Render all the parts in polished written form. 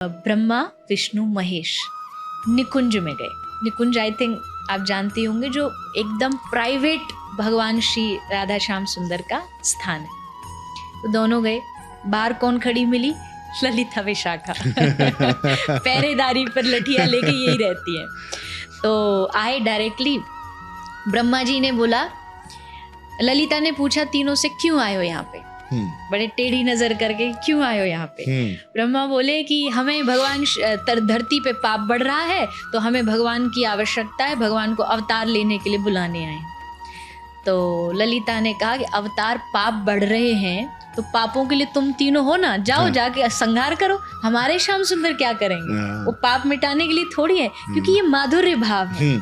ब्रह्मा विष्णु महेश निकुंज में गए। निकुंज I think आप जानते होंगे, जो एकदम प्राइवेट भगवान श्री राधा श्याम सुंदर का स्थान है। तो दोनों गए। बाहर कौन खड़ी मिली? ललिता विशाखा पहरेदारी पर लठिया लेके यही रहती है। तो आए डायरेक्टली। ब्रह्मा जी ने बोला, ललिता ने पूछा तीनों से, क्यों आए हो यहाँ पे? बड़े टेढ़ी नजर करके, क्यों आए हो यहाँ पे? ब्रह्मा बोले कि हमें भगवान धरती पे पाप बढ़ रहा है, तो हमें भगवान की आवश्यकता है, भगवान को अवतार लेने के लिए बुलाने आए। तो ललिता ने कहा कि अवतार पाप बढ़ रहे हैं तो पापों के लिए तुम तीनों हो ना, जाओ जाके संहार करो, हमारे श्याम सुंदर क्या करेंगे? वो पाप मिटाने के लिए थोड़ी है, क्योंकि ये माधुर्य भाव है।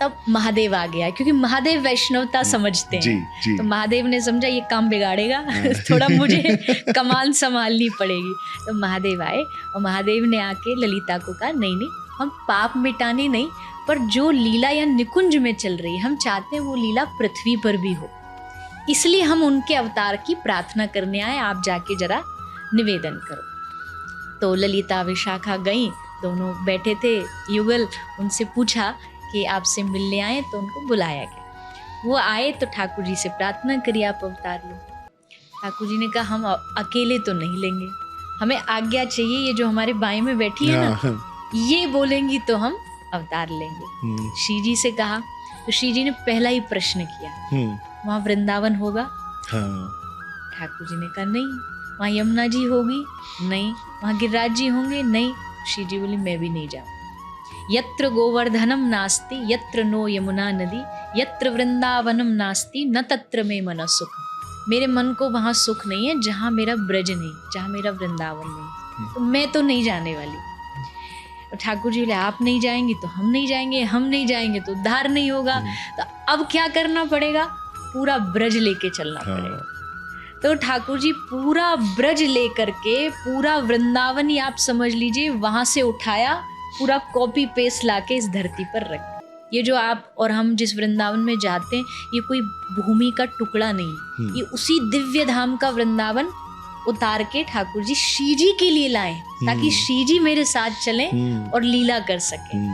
तब महादेव आ गया, क्योंकि महादेव वैष्णवता समझते हैं। जी। तो महादेव ने समझा ये काम बिगाड़ेगा थोड़ा मुझे कमान संभालनी पड़ेगी। तो महादेव आए और महादेव ने आके ललिता को कहा, नहीं नहीं, हम पाप मिटाने नहीं, पर जो लीला या निकुंज में चल रही है, हम चाहते हैं वो लीला पृथ्वी पर भी हो, इसलिए हम उनके अवतार की प्रार्थना करने आए, आप जाके जरा निवेदन करो। तो ललिता विशाखा गई, दोनों बैठे थे युगल। उनसे पूछा कि आपसे मिलने आए, तो उनको बुलाया गया। वो आए तो ठाकुर जी से प्रार्थना करी, आप अवतार लो। ठाकुर जी ने कहा, हम अकेले तो नहीं लेंगे, हमें आज्ञा चाहिए, ये जो हमारे बाएं में बैठी है ना, ये बोलेंगी तो हम अवतार लेंगे। श्री जी से कहा, तो श्री जी ने पहला ही प्रश्न किया, वहाँ वृंदावन होगा? ठाकुर जी ने कहा नहीं। वहाँ यमुना जी होगी? नहीं। वहाँ गिरिराज जी होंगे? नहीं। श्री जी बोली, मैं भी नहीं जाऊँ। यत्र गोवर्धनम नास्ति यत्र नो यमुना नदी यत्र वृंदावनम नास्ति न तत्र में मन सुख। मेरे मन को वहाँ सुख नहीं है जहाँ मेरा ब्रज नहीं, जहाँ मेरा वृंदावन नहीं, तो मैं तो नहीं जाने वाली। ठाकुर जी बोले, आप नहीं जाएंगे तो हम नहीं जाएंगे, हम नहीं जाएंगे तो उद्धार नहीं होगा। तो अब क्या करना पड़ेगा? पूरा ब्रज लेके चलना पड़ेगा। तो ठाकुर जी पूरा ब्रज लेकर के, पूरा वृंदावन ही आप समझ लीजिए, वहां से उठाया, पूरा कॉपी पेस्ट लाके इस धरती पर रख। ये जो आप और हम जिस वृंदावन में जाते हैं, ये कोई भूमि का टुकड़ा नहीं, ये उसी दिव्य धाम का वृंदावन उतार के ठाकुर जी श्री जी के लिए लाए, ताकि श्री जी मेरे साथ चलें और लीला कर सकें।